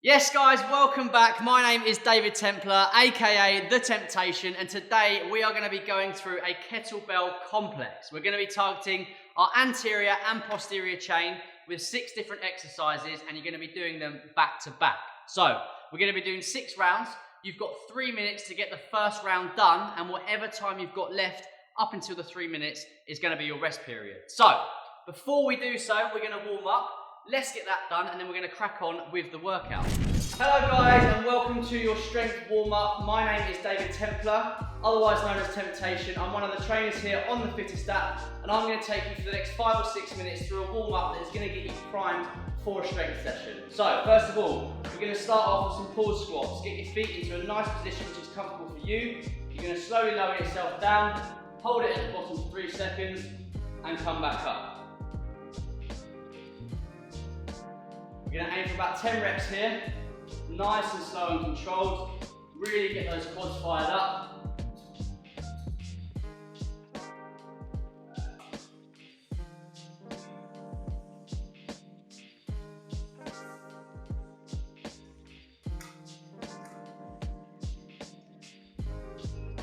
Yes guys, welcome back. My name is David Templar, aka The Temptation, and today we are going to be going through a kettlebell complex. We're going to be targeting our anterior and posterior chain with 6 different exercises, and you're going to be doing them back to back. So, we're going to be doing 6 rounds. You've got 3 minutes to get the first round done, and whatever time you've got left up until the 3 minutes is going to be your rest period. So, before we do so, we're going to warm up. Let's get that done and then we're going to crack on with the workout. Hello guys and welcome to your strength warm-up. My name is David Templar, otherwise known as Temptation. I'm one of the trainers here on the Fittest app, and I'm going to take you for the next 5 or 6 minutes through a warm-up that is going to get you primed for a strength session. So first of all, we're going to start off with some pause squats. Get your feet into a nice position which is comfortable for you. You're going to slowly lower yourself down, hold it at the bottom for 3 seconds and come back up. We're going to aim for about 10 reps here, nice and slow and controlled, really get those quads fired up.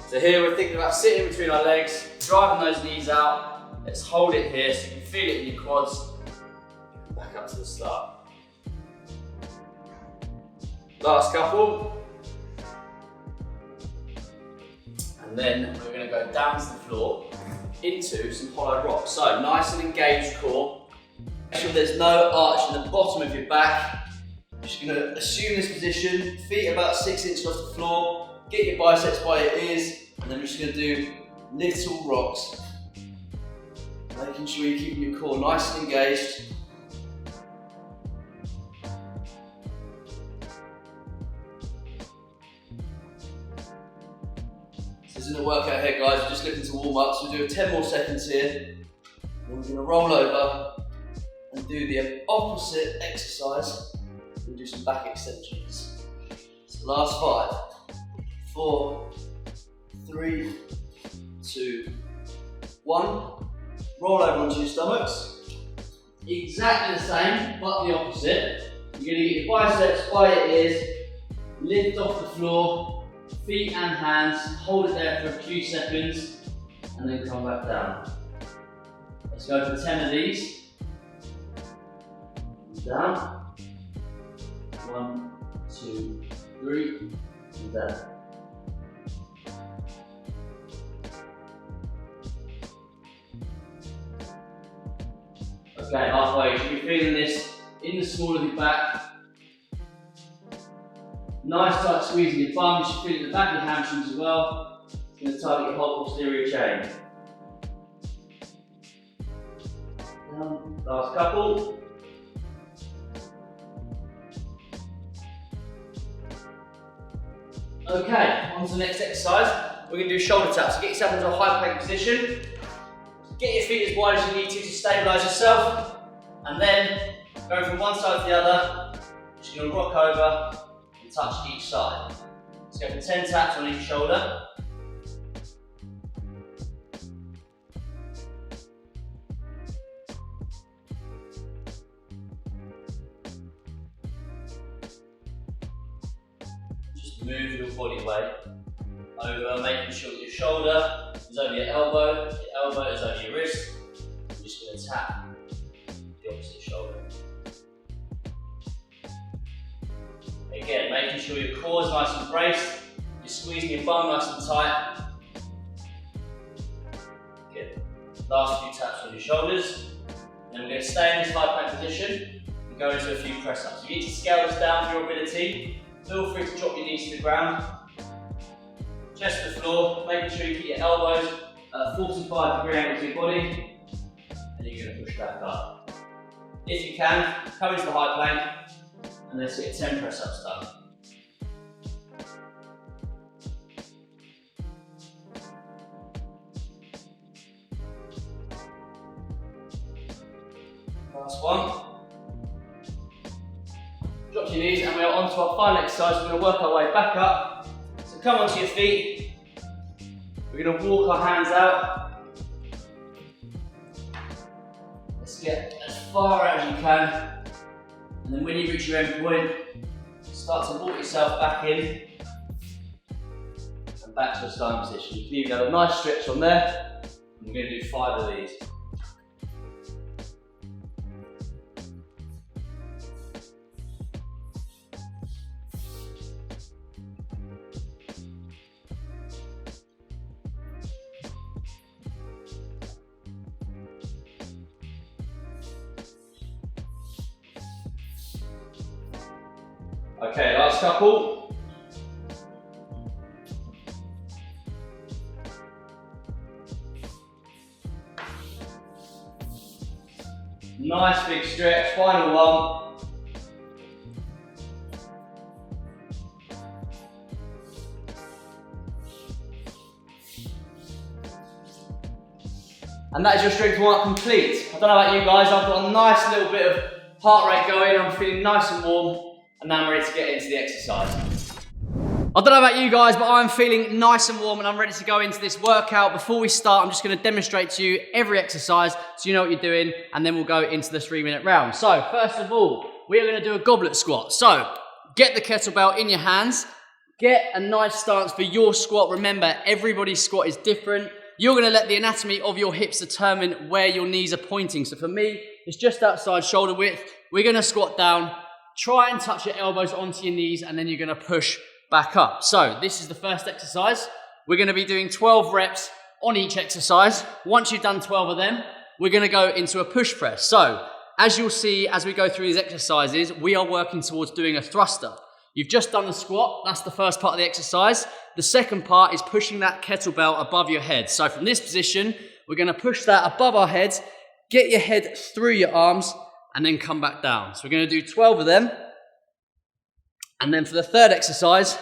So here we're thinking about sitting between our legs, driving those knees out. Let's hold it here so you can feel it in your quads. Back up to the start. Last couple. And then we're going to go down to the floor into some hollow rocks. So nice and engaged core. Make sure there's no arch in the bottom of your back. Just going to assume this position, feet about 6 inches off the floor, get your biceps by your ears, and then we're just going to do little rocks. Making sure you're keeping your core nice and engaged. This isn't a workout here guys, we're just looking to warm up, so we'll do 10 more seconds here. Then we're going to roll over and do the opposite exercise and do some back extensions. So last 5, 4, 3, 2, 1. Roll over onto your stomachs. Exactly the same, but the opposite. You're going to get your biceps by your ears, lift off the floor, feet and hands, hold it there for a few seconds and then come back down. Let's go for 10 of these. Down. 1, 2, 3, and down. Okay, halfway. You should be feeling this in the small of your back. Nice tight squeeze in your bum, you should feel it in the back of your hamstrings as well. It's going to target your whole posterior chain. Last couple. Okay, on to the next exercise. We're going to do shoulder taps. So get yourself into a high plank position. Get your feet as wide as you need to stabilise yourself. And then, going from one side to the other, just going to rock over. Touch each side. Let's go for 10 taps on each shoulder. Just move your body weight over, making sure that your shoulder is over your elbow is over your wrist. You're just going to tap the opposite shoulder. Again, making sure your core is nice and braced, you're squeezing your bum nice and tight. Good. Last few taps on your shoulders. And then we're going to stay in this high plank position and go into a few press ups. You need to scale this down for your ability. Feel free to drop your knees to the ground. Chest to the floor, making sure you keep your elbows at a 45-degree angle to your body. And you're going to push back up. If you can, come into the high plank. And let's get 10 press ups done. Last one. Drop your knees and we're on to our final exercise. We're going to work our way back up. So come onto your feet. We're going to walk our hands out. Let's get as far out as you can. And then when you reach your end point, start to walk yourself back in and back to a starting position. You can even have a nice stretch on there. We're going to do 5 of these. Okay, last couple. Nice big stretch, final one. And that is your strength warm-up complete. I don't know about you guys, I've got a nice little bit of heart rate going, I'm feeling nice and warm. And now I'm ready to get into the exercise. I don't know about you guys, but I'm feeling nice and warm and I'm ready to go into this workout. Before we start, I'm just going to demonstrate to you every exercise so you know what you're doing, and then we'll go into the 3-minute round. So, first of all, we are going to do a goblet squat. So, get the kettlebell in your hands, get a nice stance for your squat. Remember, everybody's squat is different. You're going to let the anatomy of your hips determine where your knees are pointing. So for me, it's just outside shoulder width. We're going to squat down. Try and touch your elbows onto your knees, and then you're going to push back up. So this is the first exercise. We're going to be doing 12 reps on each exercise. Once you've done 12 of them, we're going to go into a push press. So as you'll see as we go through these exercises, we are working towards doing a thruster. You've just done the squat. That's the first part of the exercise. The second part is pushing that kettlebell above your head. So from this position, we're going to push that above our heads, get your head through your arms, and then come back down. So we're going to do 12 of them. And then for the third exercise,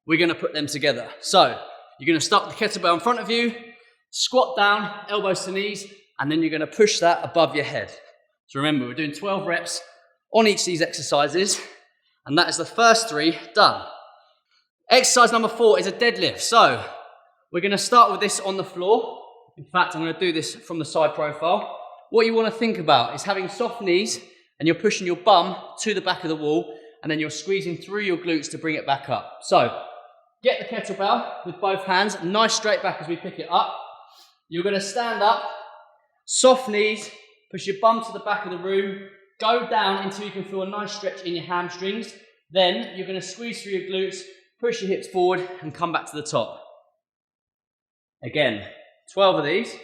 we're going to put them together. So you're going to start with the kettlebell in front of you, squat down, elbows to knees, and then you're going to push that above your head. So remember, we're doing 12 reps on each of these exercises, and that is the first 3 done. Exercise number 4 is a deadlift. So we're going to start with this on the floor. In fact, I'm going to do this from the side profile. What you want to think about is having soft knees, and you're pushing your bum to the back of the wall, and then you're squeezing through your glutes to bring it back up. So get the kettlebell with both hands, nice straight back as we pick it up. You're going to stand up, soft knees, push your bum to the back of the room, go down until you can feel a nice stretch in your hamstrings. Then you're going to squeeze through your glutes, push your hips forward, and come back to the top. Again, 12 of these.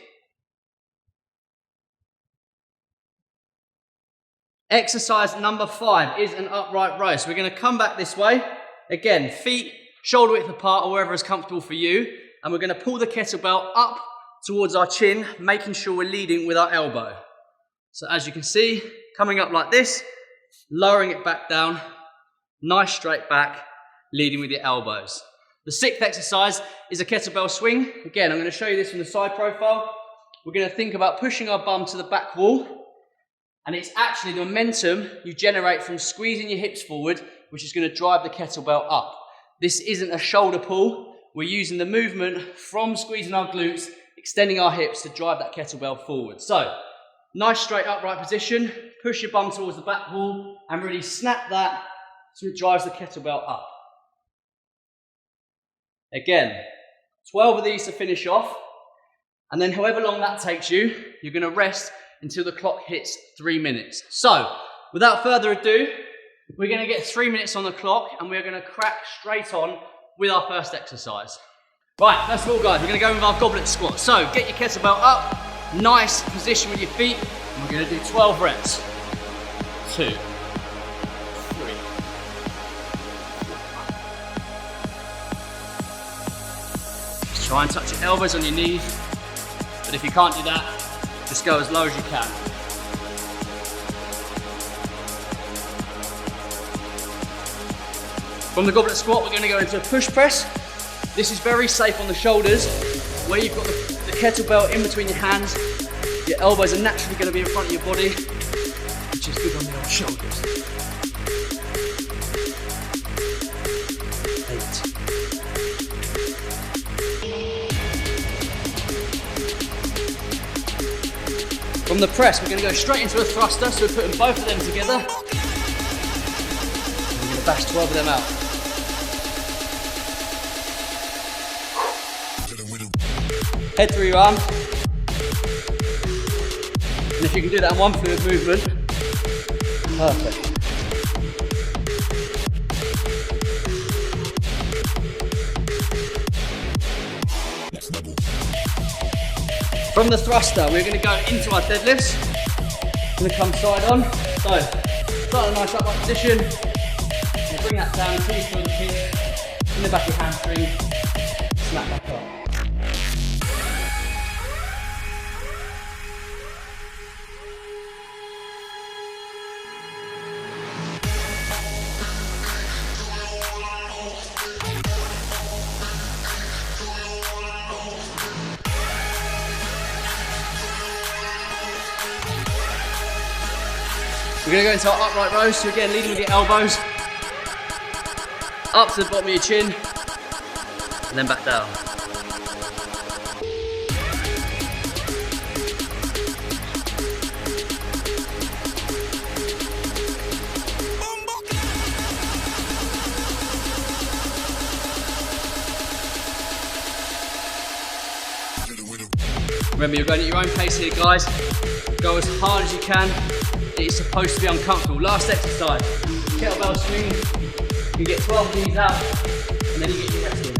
Exercise number 5 is an upright row. So we're going to come back this way. Again, feet shoulder width apart or wherever is comfortable for you. And we're going to pull the kettlebell up towards our chin, making sure we're leading with our elbow. So as you can see, coming up like this, lowering it back down, nice straight back, leading with your elbows. The 6th exercise is a kettlebell swing. Again, I'm going to show you this from the side profile. We're going to think about pushing our bum to the back wall. And it's actually the momentum you generate from squeezing your hips forward, which is going to drive the kettlebell up. This isn't a shoulder pull. We're using the movement from squeezing our glutes, extending our hips to drive that kettlebell forward. So, nice straight upright position. Push your bum towards the back wall and really snap that so it drives the kettlebell up. Again, 12 of these to finish off. And then however long that takes you, you're going to rest until the clock hits 3 minutes. So, without further ado, we're going to get 3 minutes on the clock and we're going to crack straight on with our first exercise. Right, first of all guys, we're going to go with our goblet squat. So, get your kettlebell up, nice position with your feet, and we're going to do 12 reps. 2, 3. Just try and touch your elbows on your knees, but if you can't do that, just go as low as you can. From the goblet squat, we're going to go into a push press. This is very safe on the shoulders, where you've got the kettlebell in between your hands. Your elbows are naturally going to be in front of your body, which is good on the old shoulders. 8. From the press, we're going to go straight into a thruster, so we're putting both of them together. We're going to to bash 12 of them out. Head through your arms. And if you can do that in one fluid movement, perfect. From the thruster, we're going to go into our deadlifts. Going to come side on. So, start a nice upright position. And bring that down until you feel the pinch in the back of your hamstring. Snap back up. We're going to go into our upright rows, so again leading with your elbows up to the bottom of your chin and then back down. Remember, you're going at your own pace here, guys. Go as hard as you can. It is supposed to be uncomfortable. Last exercise, kettlebell swing. You get 12 of these out, and then you get your reps in.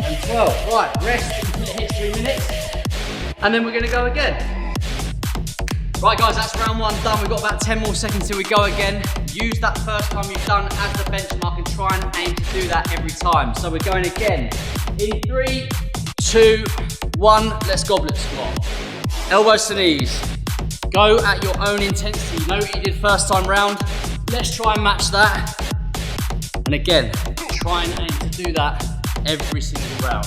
And 12. Right, rest until it hits 3 minutes, and then we're going to go again. Right guys, that's round 1 done. We've got about 10 more seconds till we go again. Use that first time you've done as the benchmark and try and aim to do that every time. So we're going again. In 3, 2, 1, let's goblet squat. Elbows to knees. Go at your own intensity. You know what you did first time round? Let's try and match that. And again, try and aim to do that every single round.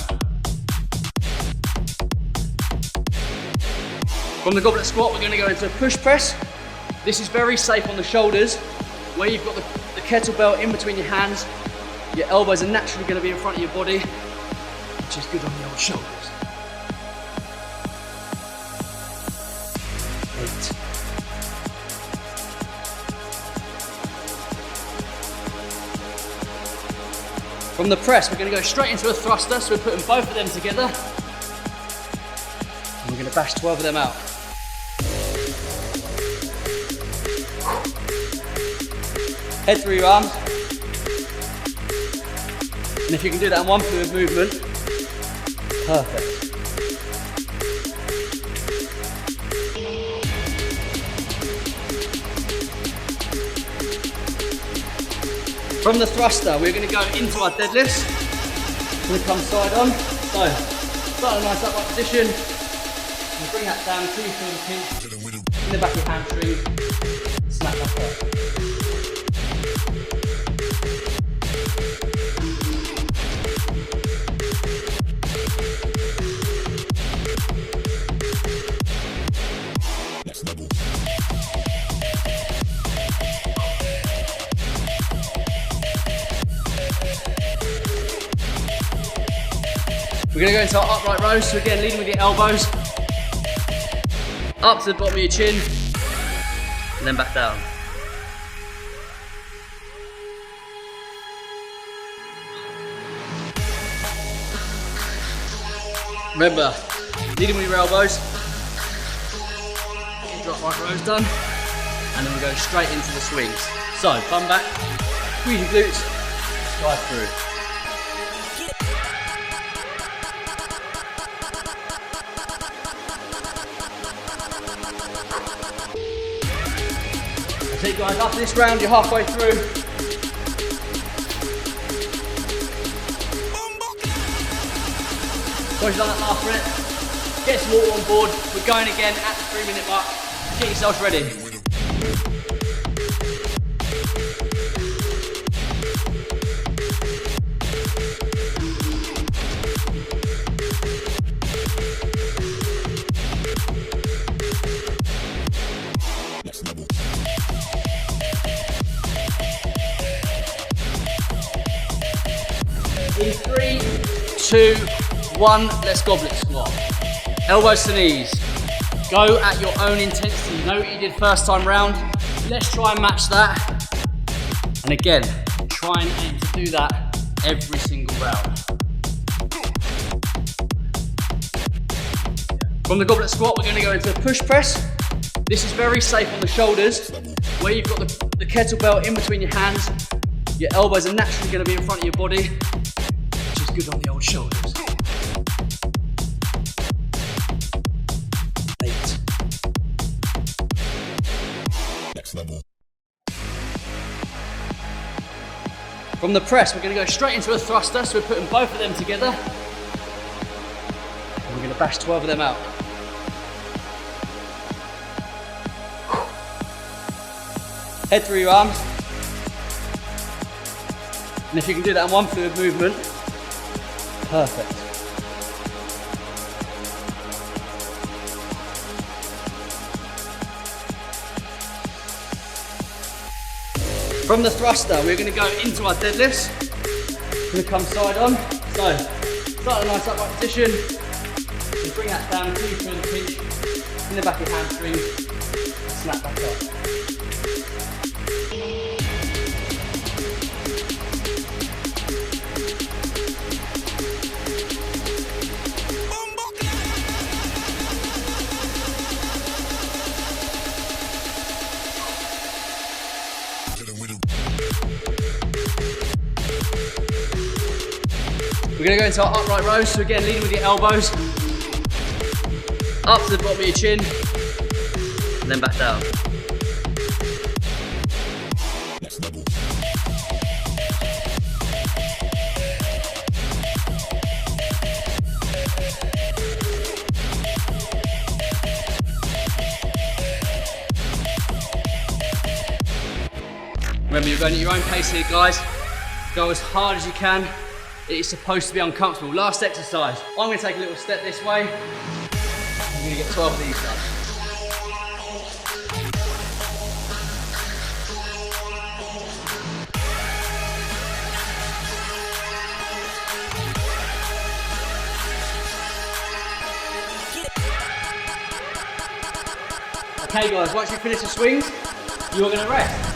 From the goblet squat, we're going to go into a push press. This is very safe on the shoulders, where you've got the kettlebell in between your hands. Your elbows are naturally going to be in front of your body, which is good on the old shoulders. 8. From the press, we're going to go straight into a thruster, so we're putting both of them together. And we're going to bash 12 of them out. Head through your arms. And if you can do that in one fluid movement, perfect. From the thruster, we're going to go into our deadlifts. We're going to come side on. So, start a nice upright position. And bring that down until you feel the pinch in the back of your hamstring. Snap back up. We're going to go into our upright rows, so again leading with your elbows up to the bottom of your chin and then back down. Remember, leading with your elbows, get your upright rows done, and then we go straight into the swings. So, bum back, squeeze your glutes, drive through. That's it guys, after this round you're halfway through. Once you've done that last minute, get some water on board. We're going again at the 3-minute mark. Get yourselves ready. In 3, 2, 1, let's goblet squat. Elbows to knees. Go at your own intensity. You know what you did first time round? Let's try and match that. And again, try and aim to do that every single round. From the goblet squat, we're going to go into a push press. This is very safe on the shoulders, where you've got the kettlebell in between your hands. Your elbows are naturally going to be in front of your body, which is good on the old shoulders. 8. Next level. From the press, we're going to go straight into a thruster, so we're putting both of them together. And we're going to bash 12 of them out. Head through your arms. And if you can do that in one fluid movement, perfect. From the thruster, we're going to go into our deadlifts. We're going to come side on. So, start a nice upright position. And bring that down until you feel the pinch in the back of your hamstring. Snap back up. We're going to go into our upright rows, so again, leading with your elbows, up to the bottom of your chin, and then back down. Remember, you're going at your own pace here, guys. Go as hard as you can. It is supposed to be uncomfortable. Last exercise. I'm going to take a little step this way. I'm going to get 12 of these done. Okay guys, once you finish the swings, you're going to rest.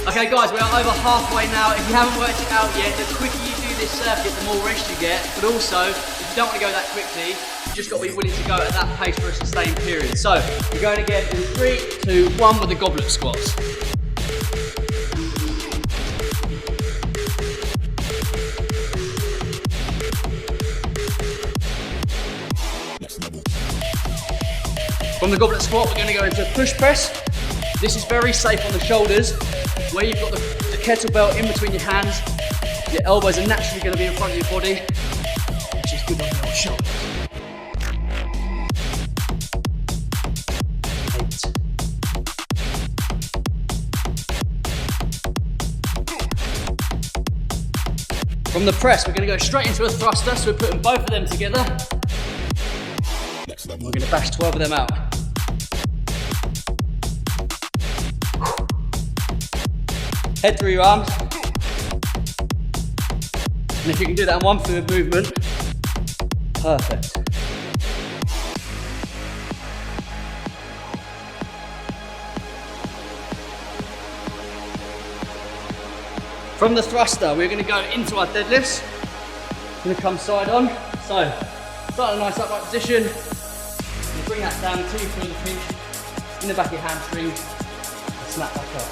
Okay guys, we are over halfway now. If you haven't worked it out yet, the quicker you do this circuit, the more rest you get. But also, if you don't want to go that quickly, you just got to be willing to go at that pace for a sustained period. So, we're going again in 3, 2, 1 with the goblet squats. From the goblet squat, we're going to go into a push press. This is very safe on the shoulders, where you've got the kettlebell in between your hands. Your elbows are naturally going to be in front of your body, which is good on the old shoulders. 8. From the press, we're going to go straight into a thruster, so we're putting both of them together. We're going to bash 12 of them out. Head through your arms. And if you can do that in one fluid movement, perfect. From the thruster, we're going to go into our deadlifts. We're going to come side on. So, start a nice upright position. And bring that down until you feel the pinch in the back of your hamstring. And snap back up.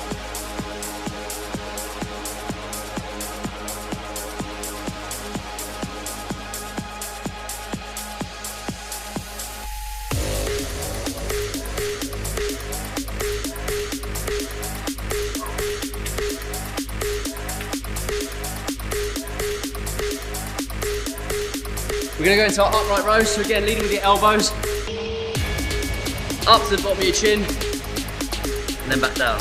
We're going to go into our upright rows, so again, leading with your elbows, up to the bottom of your chin, and then back down.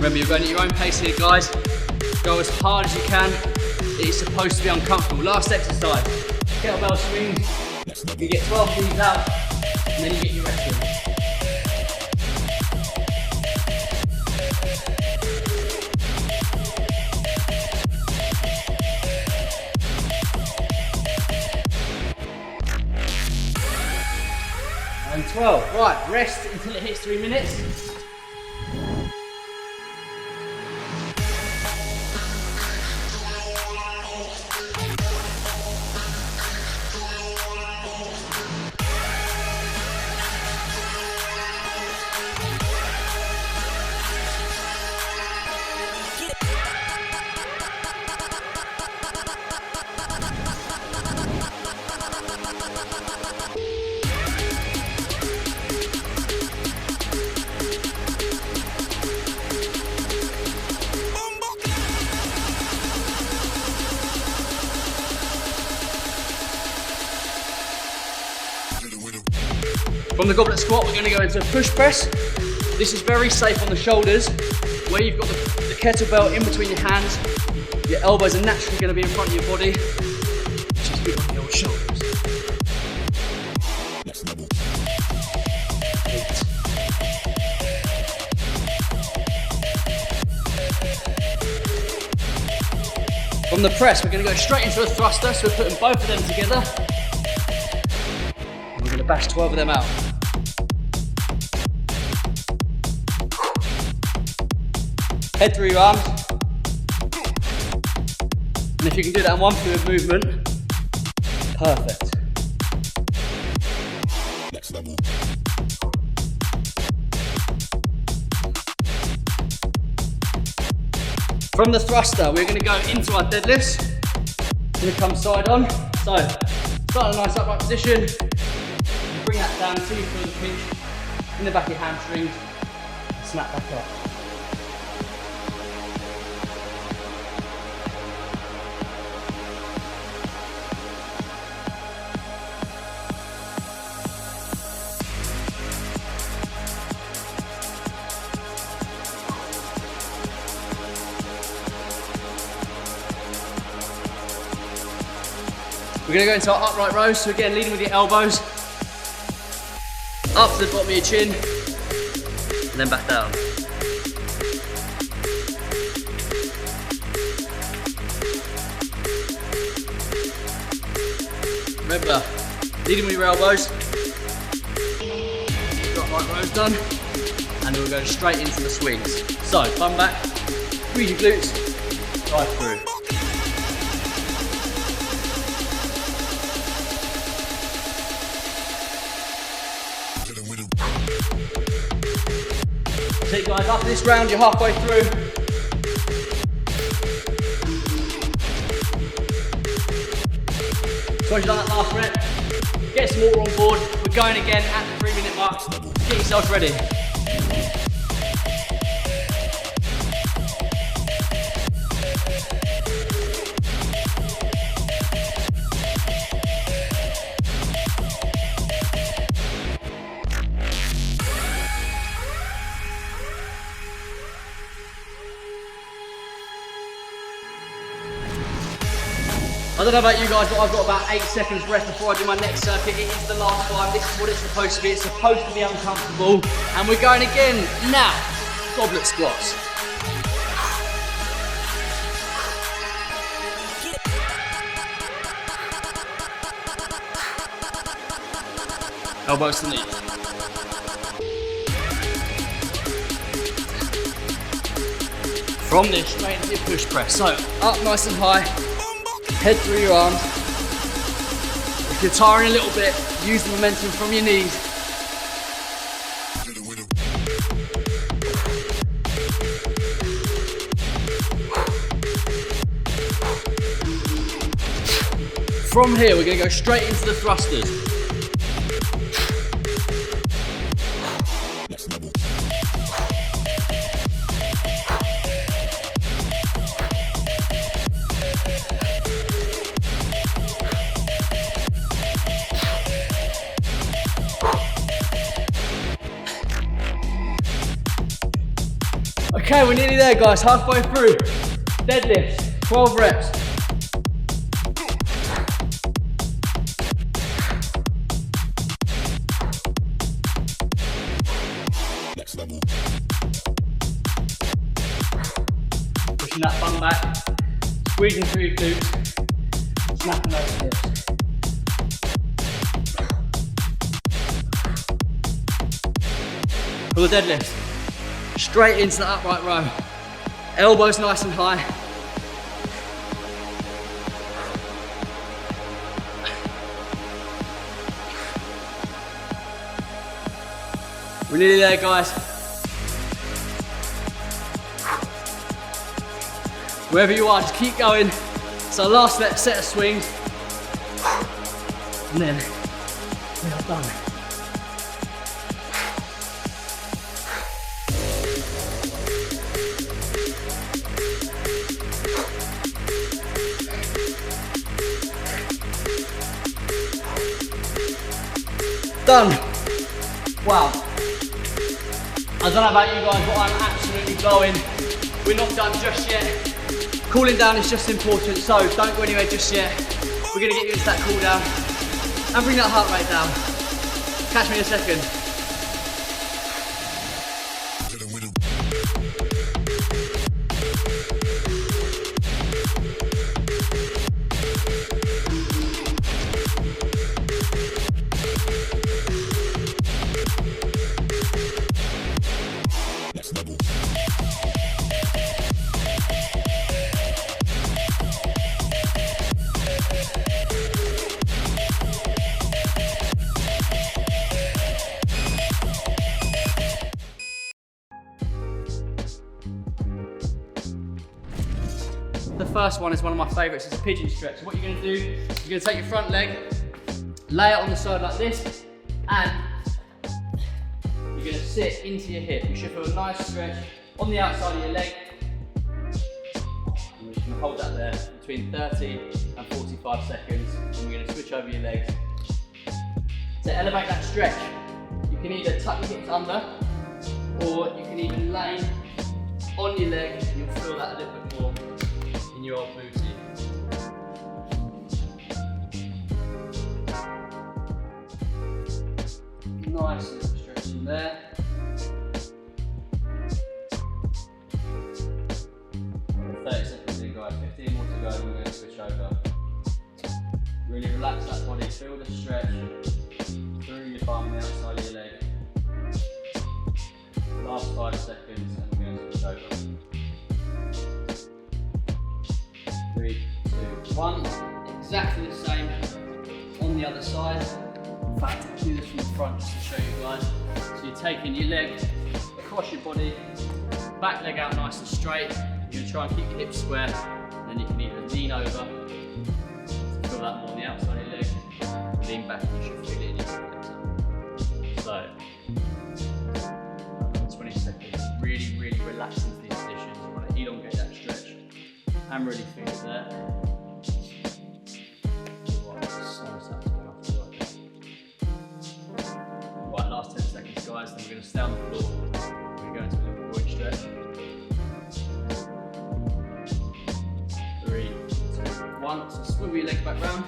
Remember, you're going at your own pace here, guys. Go as hard as you can. It is supposed to be uncomfortable. Last exercise, kettlebell swings. You get 12 of these out, and then you get your rest in. And 12. Right, rest until it hits 3 minutes. From the goblet squat, we're going to go into a push press. This is very safe on the shoulders, where you've got the kettlebell in between your hands. Your elbows are naturally going to be in front of your body, which is good on your shoulders. Next level. 8. From the press, we're going to go straight into a thruster, so we're putting both of them together. And we're going to bash 12 of them out. Head through your arms. And if you can do that in one fluid movement, perfect. Next level. From the thruster, we're going to go into our deadlifts. We're going to come side on. So, start in a nice upright position. Bring that down until you feel the pinch in the back of your hamstrings. Snap back up. We're going to go into our upright rows, so again, leading with your elbows, up to the bottom of your chin, and then back down. Remember, leading with your elbows, got right rows done, and then we'll go straight into the swings. So, bum back, squeeze your glutes, drive through. So guys, after this round, you're halfway through. So once you've done that last rep, get some water on board. We're going again at the 3-minute mark. Get yourselves ready. I don't know about you guys, but I've got about 8 seconds rest before I do my next circuit. It is the last 5. This is what it's supposed to be. It's supposed to be uncomfortable. And we're going again now. Goblet squats. Elbows to knee. From this, straight into your push press. So, up nice and high. Head through your arms. If you're tiring a little bit, use the momentum from your knees. From here, we're going to go straight into the thrusters. Okay, we're nearly there, guys, halfway through. Deadlifts, 12 reps. Next level. Pushing that bum back, squeezing through your glutes, snapping those hips. For the deadlift, straight into the upright row. Elbows nice and high. We're nearly there, guys. Wherever you are, just keep going. It's our last set of swings. And then we are done. Done. Wow. I don't know about you guys, but I'm absolutely glowing. We're not done just yet. Cooling down is just important, so don't go anywhere just yet. We're gonna get you into that cool down and bring that heart rate down. Catch me in a second. The first one is one of my favourites, it's a pigeon stretch. So what you're going to do, you're going to take your front leg, lay it on the side like this, and you're going to sit into your hip. You should feel a nice stretch on the outside of your leg. And we're just going to hold that there between 30 and 45 seconds. And we're going to switch over your legs. To elevate that stretch, you can either tuck your hips under, or you can even lay on your leg, and you'll feel that a little bit more in your old booty. Nice little stretch in there. Another 30 seconds in, guys. 15 more to go, and we're going to switch over. Really relax that body, feel the stretch through your bum, the outside of your leg. Last 5 seconds, and we're going to switch over. 3, 2, 1. Exactly the same on the other side. In fact, I'll do this from the front just to show you guys. So you're taking your leg across your body, back leg out nice and straight. You're going to try and keep your hips square, and then you can either lean over, to feel that more on the outside of your leg, or lean back and you should feel it in your hip. So, 20 seconds, really, really relax into these positions. You want to elongate that stretch and really feel it there. Right, last 10 seconds, guys, then we're going to stay on the floor. We're going to go into a little groin stretch. 3, 2, 1. So swivel your legs back round.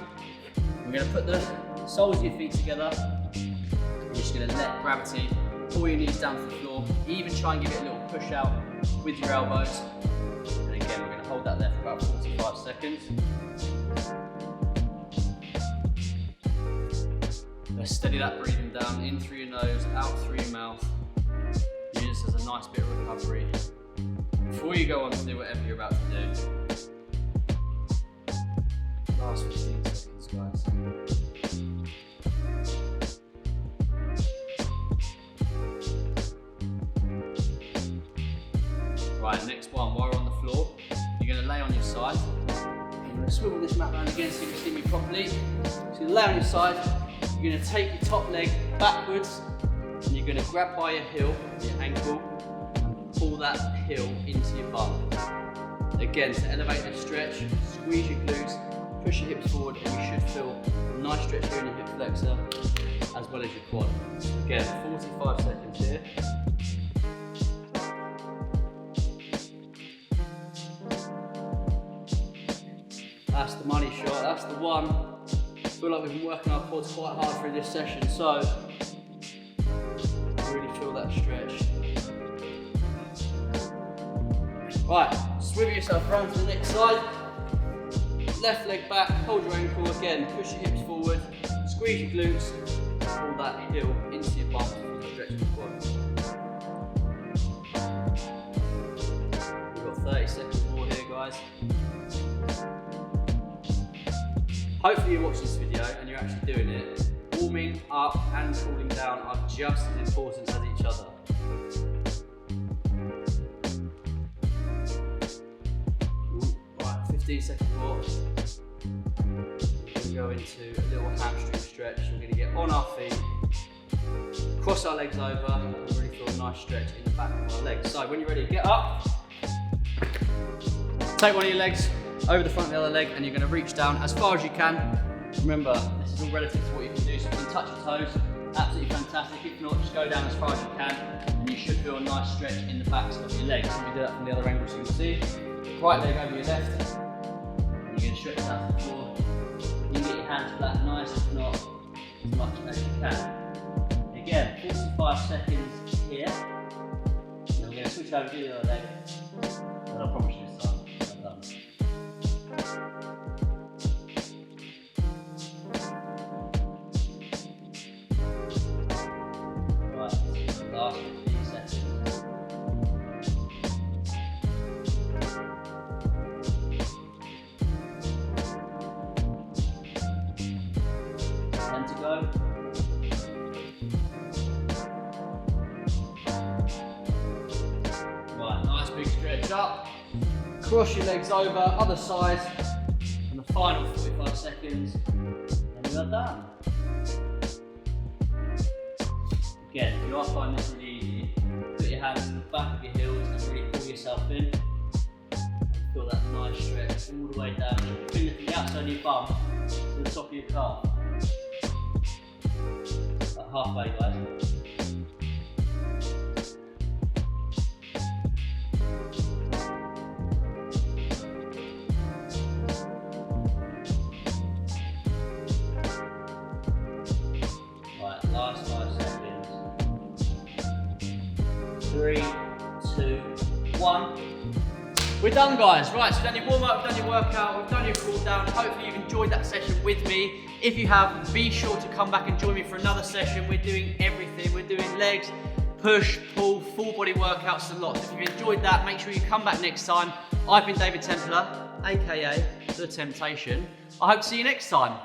We're going to put the soles of your feet together. You're just going to let gravity pull your knees down to the floor. Even try and give it a little push out with your elbows. And again, we're going to hold that there for about 45 seconds. Let's steady that breathing down, in through your nose, out through your mouth. Use this as a nice bit of recovery before you go on to do whatever you're about to do. Last 15 seconds, guys. Right, next one, while we're on the floor, you're going to lay on your side. You're going to swivel this mat around again so you can see me properly. So you're going to lay on your side, you're going to take your top leg backwards, and you're going to grab by your heel, your ankle, and pull that heel into your bum. Again, to elevate the stretch, squeeze your glutes, push your hips forward, and you should feel a nice stretch here in your hip flexor, as well as your quad. Again, 45 seconds here. that's the one. I feel like we've been working our quads quite hard through this session, so really feel that stretch. Right, swivel yourself around to the next side. Left leg back, hold your ankle again, push your hips forward, squeeze your glutes, pull that heel into your bum to stretch the quad. We've got 30 seconds more here, guys. Hopefully you watch this video and you're actually doing it. Warming up and cooling down are just as important as each other. Right, 15 seconds more. We're going to go into a little hamstring stretch. We're going to get on our feet, cross our legs over, and really feel a nice stretch in the back of our legs. So when you're ready, get up. Take one of your legs over the front of the other leg and you're going to reach down as far as you can. Remember, this is all relative to what you can do, so if you can touch your toes, absolutely fantastic. If not, just go down as far as you can and you should feel a nice stretch in the backs of your legs. Let me do that from the other angle so you can see. Right leg over your left. And you're going to stretch down to the floor. You can get your hands flat, nice, if not, as much as you can. Again, 45 seconds here. Then we're going to switch over to the other leg. And I promise you this time, I'm done. Right, last 15 seconds. To go. Right, nice big stretch up. Cross your legs over, other side, and the final 45 seconds, and we are done. Again, if you are finding this really easy, put your hands to the back of your heels and really pull yourself in. Feel that nice stretch all the way down. Finger from the outside of your bum to the top of your calf. Halfway, guys. Right, last 5 seconds. 3, 2, 1. We're done, guys. Right, so we've done your warm up, we've done your workout, we've done your cool down. Hopefully you've enjoyed that session with me. If you have, be sure to come back and join me for another session. We're doing everything. We're doing legs, push, pull, full body workouts, and lots. If you've enjoyed that, make sure you come back next time. I've been David Templar, aka The Temptation. I hope to see you next time.